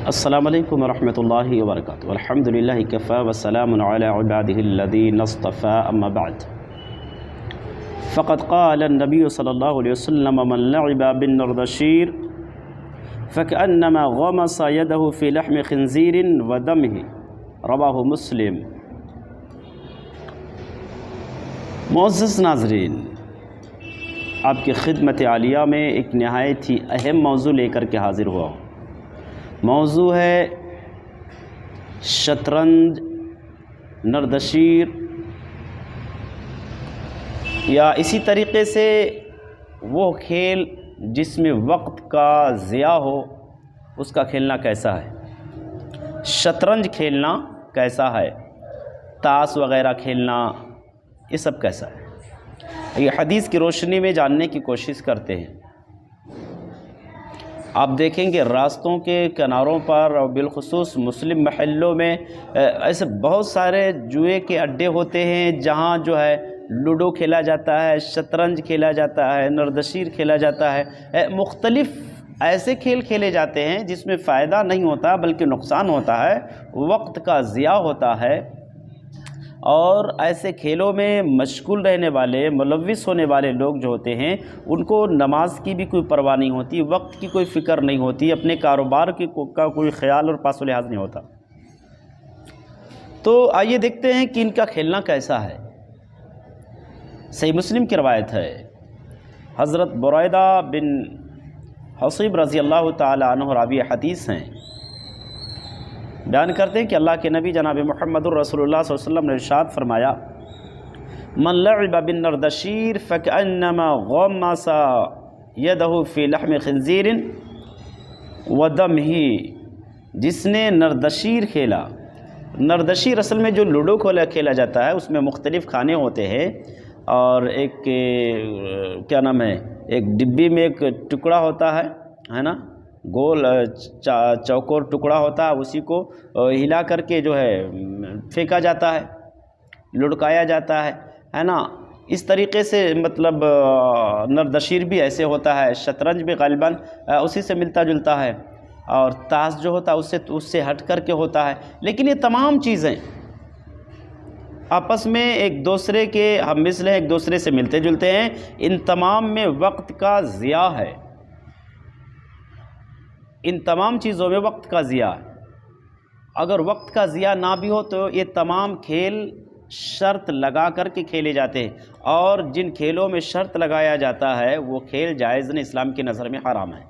السلام علیکم ورحمۃ اللہ وبرکاتہ الحمد للہ کفا وسلام علی عبادہ الذین اصطفى اما بعد فقد قال النبی صلی اللہ علیہ وسلم من لعب بالنردشیر فكأنما غمس يده في لحم خنزیر ودمه رواہ مسلم۔ معزز ناظرین، آپ کی خدمت عالیہ میں ایک نہایت ہی اہم موضوع لے کر کے حاضر ہوا ہوں۔ موضوع ہے شطرنج، نردشیر، یا اسی طریقے سے وہ کھیل جس میں وقت کا ضیاع ہو، اس کا کھیلنا کیسا ہے؟ شطرنج کھیلنا کیسا ہے؟ تاش وغیرہ کھیلنا، یہ سب کیسا ہے؟ یہ حدیث کی روشنی میں جاننے کی کوشش کرتے ہیں۔ آپ دیکھیں گے راستوں کے کناروں پر اور بالخصوص مسلم محلوں میں ایسے بہت سارے جوئے کے اڈے ہوتے ہیں جہاں جو ہے لوڈو کھیلا جاتا ہے، شطرنج کھیلا جاتا ہے، نردشیر کھیلا جاتا ہے، مختلف ایسے کھیل کھیلے جاتے ہیں جس میں فائدہ نہیں ہوتا بلکہ نقصان ہوتا ہے، وقت کا ضیاع ہوتا ہے، اور ایسے کھیلوں میں مشغول رہنے والے، ملوث ہونے والے لوگ جو ہوتے ہیں ان کو نماز کی بھی کوئی پرواہ نہیں ہوتی، وقت کی کوئی فکر نہیں ہوتی، اپنے کاروبار کا کوئی خیال اور پاس و لحاظ نہیں ہوتا۔ تو آئیے دیکھتے ہیں کہ ان کا کھیلنا کیسا ہے۔ صحیح مسلم کی روایت ہے، حضرت بریدہ بن حصیب رضی اللہ تعالی عنہ راوی حدیث ہیں، بیان کرتے ہیں کہ اللہ کے نبی جناب محمد الرسول اللہ صلی اللہ علیہ وسلم نے ارشاد فرمایا، من لعب بالنردشیر فکأنما غمس یدہ فی لحم خنزیر ودمہ، جس نے نردشیر کھیلا۔ نردشیر اصل میں جو لوڈو کھیلا جاتا ہے اس میں مختلف کھانے ہوتے ہیں، اور ایک کیا نام ہے، ایک ڈبی میں ایک ٹکڑا ہوتا ہے نا، گول چوکور ٹکڑا ہوتا ہے، اسی کو ہلا کر کے جو ہے پھینکا جاتا ہے، لڑکایا جاتا ہے نا۔ اس طریقے سے مطلب نردشیر بھی ایسے ہوتا ہے، شطرنج بھی غالباً اسی سے ملتا جلتا ہے، اور تاش جو ہوتا ہے اس سے ہٹ کر کے ہوتا ہے۔ لیکن یہ تمام چیزیں آپس میں ایک دوسرے کے ہم مثل ہیں، ایک دوسرے سے ملتے جلتے ہیں، ان تمام میں وقت کا ضیاع ہے، ان تمام چیزوں میں وقت کا ضیاع ہے۔ اگر وقت کا ضیاع نہ بھی ہو تو یہ تمام کھیل شرط لگا کر کے کھیلے جاتے ہیں، اور جن کھیلوں میں شرط لگایا جاتا ہے وہ کھیل جائز نہیں، اسلام کی نظر میں حرام ہے۔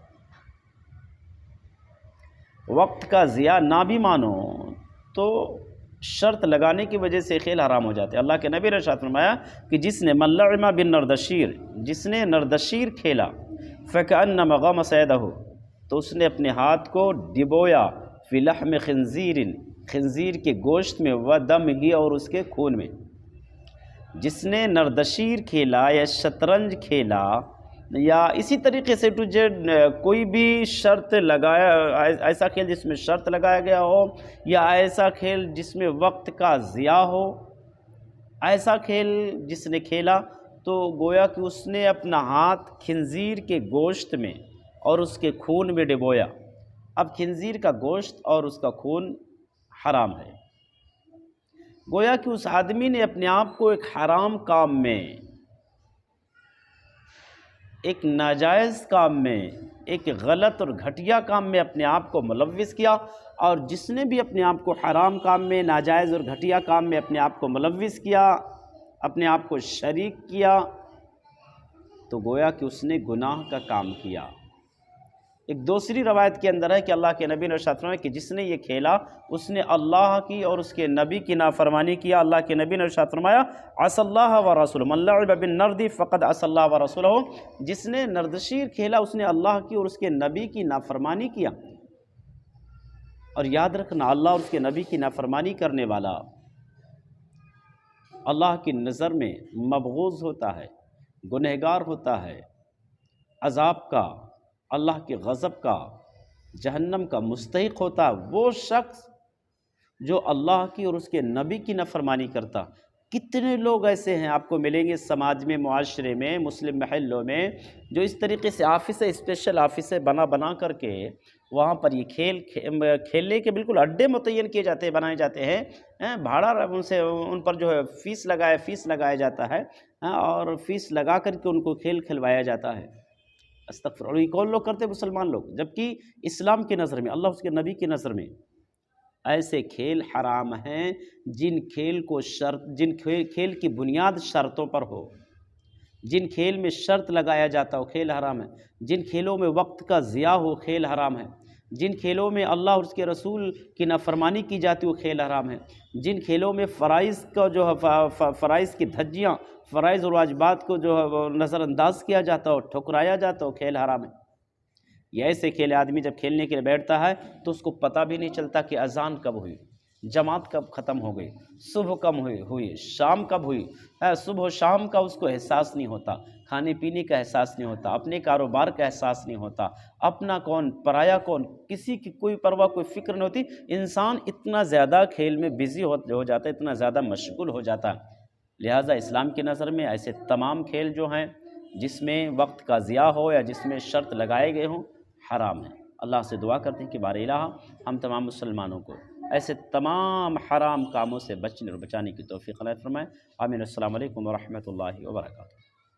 وقت کا ضیاع نہ بھی مانو تو شرط لگانے کی وجہ سے کھیل حرام ہو جاتے ہیں۔ اللہ کے نبی نے ارشاد فرمایا کہ جس نے من لعب بالنردشیر، جس نے نردشیر کھیلا، فکأنما غمس یدہ، تو اس نے اپنے ہاتھ کو ڈبویا، فی لحم خنزیر، خنزیر کے گوشت میں، ودمہ، اور اس کے خون میں۔ جس نے نردشیر کھیلا یا شطرنج کھیلا یا اسی طریقے سے کوئی بھی شرط لگایا، ایسا کھیل جس میں شرط لگایا گیا ہو، یا ایسا کھیل جس میں وقت کا ضیاع ہو، ایسا کھیل جس نے کھیلا تو گویا کہ اس نے اپنا ہاتھ خنزیر کے گوشت میں اور اس کے خون میں ڈبویا۔ اب خنزیر کا گوشت اور اس کا خون حرام ہے، گویا کہ اس آدمی نے اپنے آپ کو ایک حرام کام میں، ایک ناجائز کام میں، ایک غلط اور گھٹیا کام میں اپنے آپ کو ملوث کیا، اور جس نے بھی اپنے آپ کو حرام کام میں، ناجائز اور گھٹیا کام میں اپنے آپ کو ملوث کیا، اپنے آپ کو شریک کیا، تو گویا کہ اس نے گناہ کا کام کیا۔ ایک دوسری روایت کے اندر ہے کہ اللہ کے نبی نے ارشاد فرمایا کہ جس نے یہ کھیلا اس نے اللہ کی اور اس کے نبی کی نافرمانی کیا۔ اللہ کے نبی نے ارشاد فرمایا، عصى اللہ ورسولہ، من لعب بالنرد فقد عصى اللہ ورسولہ، جس نے نردشیر کھیلا اس نے اللہ کی اور اس کے نبی کی نافرمانی کیا۔ اور یاد رکھنا، اللہ اور اس کے نبی کی نافرمانی کرنے والا اللہ کی نظر میں مبغوض ہوتا ہے، گنہگار ہوتا ہے، عذاب کا، اللہ کے غضب کا، جہنم کا مستحق ہوتا ہے وہ شخص جو اللہ کی اور اس کے نبی کی نافرمانی کرتا۔ کتنے لوگ ایسے ہیں آپ کو ملیں گے سماج میں، معاشرے میں، مسلم محلوں میں، جو اس طریقے سے آفس اسپیشل آفس بنا کر کے وہاں پر یہ کھیلنے کے بالکل اڈے متعین کیے جاتے ہیں، بنائے جاتے ہیں، بھاڑا ان پر جو ہے فیس لگایا جاتا ہے، اور فیس لگا کر کے ان کو کھیل کھلوایا جاتا ہے۔ استغفر اللہ، یہ کون لوگ کرتے ہیں؟ مسلمان لوگ، جبکہ اسلام کی نظر میں، اللہ اس کے نبی کی نظر میں ایسے کھیل حرام ہیں جن کھیل کی بنیاد شرطوں پر ہو، جن کھیل میں شرط لگایا جاتا ہو، کھیل حرام ہے۔ جن کھیلوں میں وقت کا ضیاع ہو، کھیل حرام ہے۔ جن کھیلوں میں اللہ اور اس کے رسول کی نافرمانی کی جاتی ہو، کھیل حرام ہے۔ جن کھیلوں میں فرائض کا جو ہے فرائض کی دھجیاں، فرائض اور واجبات کو جو ہے وہ نظر انداز کیا جاتا ہو، ٹھکرایا جاتا ہو، کھیل حرام ہے۔ یہ ایسے کھیل آدمی جب کھیلنے کے لیے بیٹھتا ہے تو اس کو پتہ بھی نہیں چلتا کہ اذان کب ہوئی، جماعت کب ختم ہو گئی، صبح کب ہوئی، شام کب ہوئی، صبح و شام کا اس کو احساس نہیں ہوتا، کھانے پینے کا احساس نہیں ہوتا، اپنے کاروبار کا احساس نہیں ہوتا، اپنا کون پرایا کون، کسی کی کوئی پرواہ، کوئی فکر نہیں ہوتی۔ انسان اتنا زیادہ کھیل میں بزی ہو جاتا ہے، اتنا زیادہ مشغول ہو جاتا ہے۔ لہٰذا اسلام کی نظر میں ایسے تمام کھیل جو ہیں جس میں وقت کا ضیاع ہو یا جس میں شرط لگائے گئے ہوں، حرام ہے۔ اللہ سے دعا کرتے ہیں کہ بار الہ ہم تمام مسلمانوں کو ایسے تمام حرام کاموں سے بچنے اور بچانے کی توفیق عنایت فرمائے۔ آمین۔ السلام علیکم ورحمۃ اللہ وبرکاتہ۔